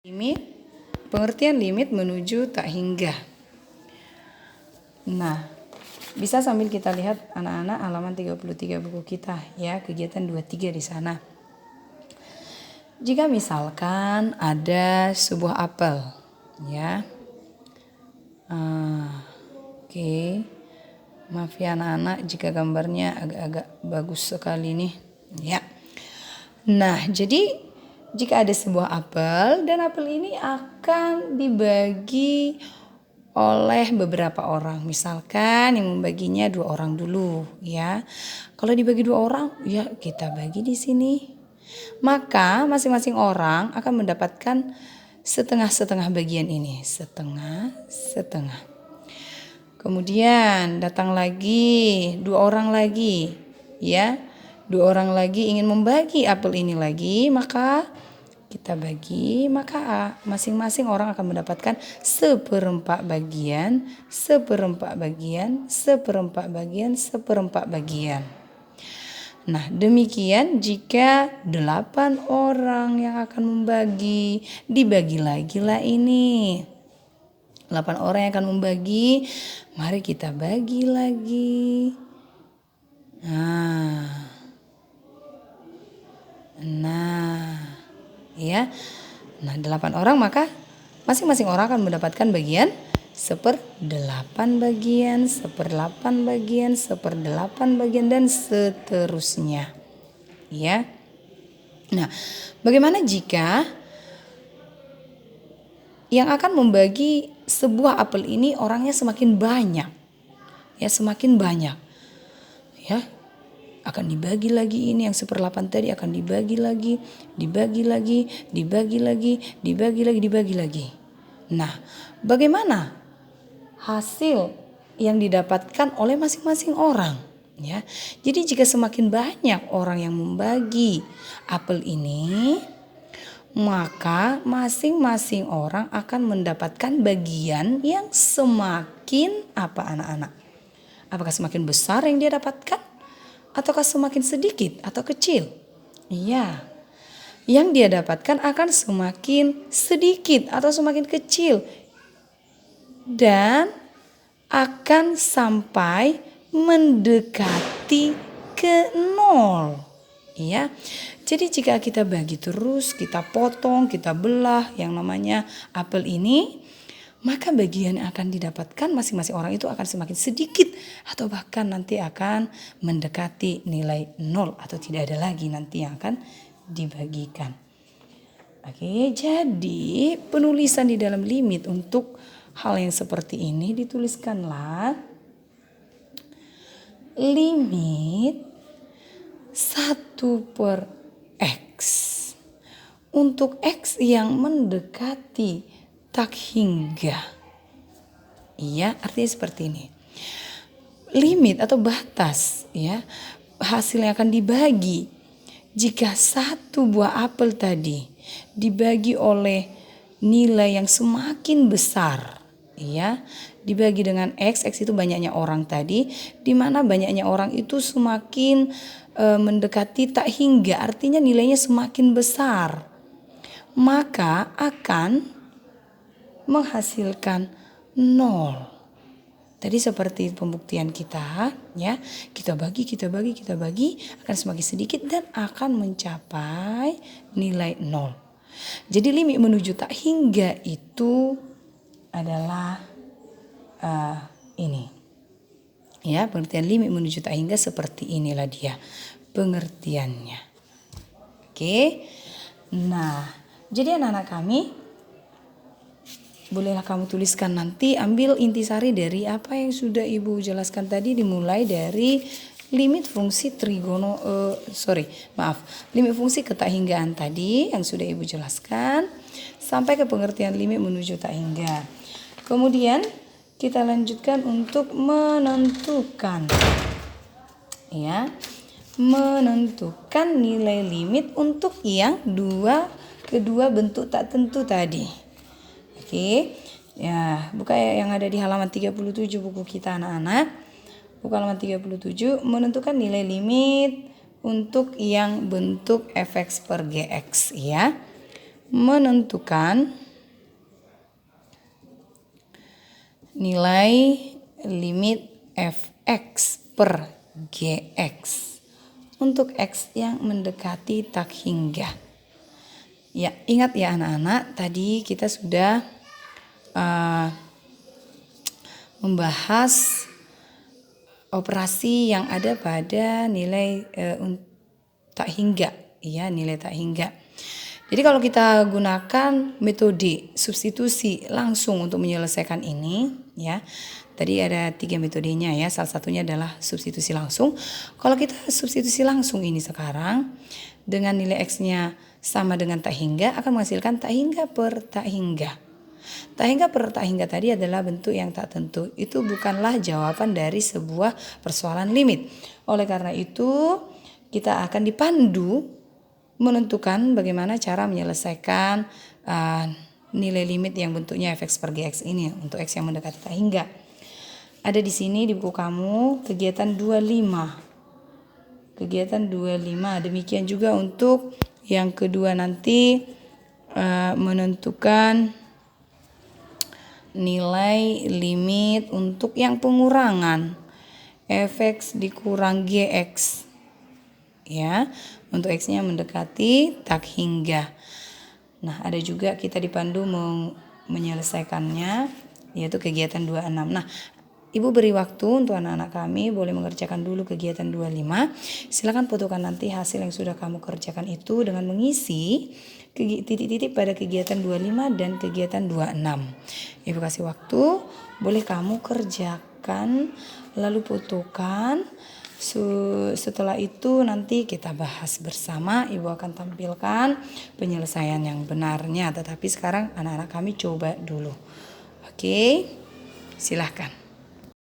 Limit, pengertian limit menuju tak hingga. Nah, bisa sambil kita lihat anak-anak halaman 33 buku kita ya, kegiatan 23 di sana. Jika misalkan ada sebuah apel ya. Oke. Maaf ya anak-anak jika gambarnya agak-agak bagus sekali nih ya. Nah, jadi jika ada sebuah apel dan apel ini akan dibagi oleh beberapa orang. Misalkan yang membaginya 2 orang dulu ya. Kalau dibagi 2 orang ya kita bagi di sini. Maka masing-masing orang akan mendapatkan setengah-setengah bagian ini. Setengah-setengah. Kemudian datang lagi 2 orang lagi ya. 2 orang lagi ingin membagi apel ini lagi, maka kita bagi, maka masing-masing orang akan mendapatkan seperempat bagian, seperempat bagian, seperempat bagian, seperempat bagian. Nah, demikian jika 8 orang yang akan membagi, dibagi lagi lah ini. 8 orang yang akan membagi, mari kita bagi lagi. Nah, ya. Nah, 8 orang maka masing-masing orang akan mendapatkan bagian 1/8 bagian, 1/8 bagian, 1/8 bagian dan seterusnya. Ya. Nah, bagaimana jika yang akan membagi sebuah apel ini orangnya semakin banyak? Ya, semakin banyak. Ya. Akan dibagi lagi ini yang 1/8 tadi akan dibagi lagi, dibagi lagi, dibagi lagi, dibagi lagi, dibagi lagi. Nah, bagaimana hasil yang didapatkan oleh masing-masing orang? Ya, jadi jika semakin banyak orang yang membagi apel ini, maka masing-masing orang akan mendapatkan bagian yang semakin apa anak-anak? Apakah semakin besar yang dia dapatkan? Ataukah semakin sedikit atau kecil? Iya. Yang dia dapatkan akan semakin sedikit atau semakin kecil. Dan akan sampai mendekati ke 0. Iya. Jadi jika kita bagi terus, kita potong, kita belah yang namanya apel ini, maka bagian yang akan didapatkan masing-masing orang itu akan semakin sedikit atau bahkan nanti akan mendekati nilai 0 atau tidak ada lagi nanti yang akan dibagikan. Oke, jadi penulisan di dalam limit untuk hal yang seperti ini dituliskanlah limit 1/x untuk x yang mendekati tak hingga. Iya, artinya seperti ini. Limit atau batas ya, hasil yang akan dibagi jika 1 buah apel tadi dibagi oleh nilai yang semakin besar ya, dibagi dengan x itu banyaknya orang tadi, di mana banyaknya orang itu semakin mendekati tak hingga, artinya nilainya semakin besar, maka akan menghasilkan 0. Tadi seperti pembuktian kita ya, kita bagi akan semakin sedikit dan akan mencapai nilai 0. Jadi limit menuju tak hingga itu adalah ini. Ya, pengertian limit menuju tak hingga seperti inilah dia pengertiannya. Oke. Nah, jadi anak-anak kami, bolehlah kamu tuliskan nanti, ambil intisari dari apa yang sudah Ibu jelaskan tadi, dimulai dari limit fungsi limit fungsi ketakhinggaan tadi yang sudah Ibu jelaskan sampai ke pengertian limit menuju tak hingga. Kemudian kita lanjutkan untuk menentukan ya, menentukan nilai limit untuk yang kedua bentuk tak tentu tadi. Oke, ya buka yang ada di halaman 37 buku kita anak-anak. Buka halaman 37, menentukan nilai limit untuk yang bentuk fx per gx ya. menentukan nilai limit fx per gx untuk x yang mendekati tak hingga. Ya, ingat ya anak-anak, tadi kita sudah membahas operasi yang ada pada nilai tak hingga, ya, nilai tak hingga. Jadi kalau kita gunakan metode substitusi langsung untuk menyelesaikan ini, ya. Tadi ada 3 metodenya ya, salah satunya adalah substitusi langsung. Kalau kita substitusi langsung ini sekarang dengan nilai x-nya sama dengan tak hingga akan menghasilkan tak hingga per tak hingga. Tak hingga per tak hingga tadi adalah bentuk yang tak tentu. Itu bukanlah jawaban dari sebuah persoalan limit. Oleh karena itu kita akan dipandu menentukan bagaimana cara menyelesaikan nilai limit yang bentuknya fx per gx ini untuk x yang mendekati tak hingga. Ada di sini di buku kamu kegiatan 25. Kegiatan 25. Demikian juga untuk yang kedua nanti menentukan nilai limit untuk yang pengurangan fx dikurang gx. Ya, untuk x-nya mendekati tak hingga. Nah, ada juga kita dipandu menyelesaikannya yaitu kegiatan 26. Nah, Ibu beri waktu untuk anak-anak kami boleh mengerjakan dulu kegiatan 25. Silakan fotokan nanti hasil yang sudah kamu kerjakan itu dengan mengisi titik-titik pada kegiatan 25 dan kegiatan 26. Ibu kasih waktu, boleh kamu kerjakan lalu fotokan. Setelah itu nanti kita bahas bersama. Ibu akan tampilkan penyelesaian yang benarnya. Tetapi sekarang anak-anak kami coba dulu. Oke, silahkan.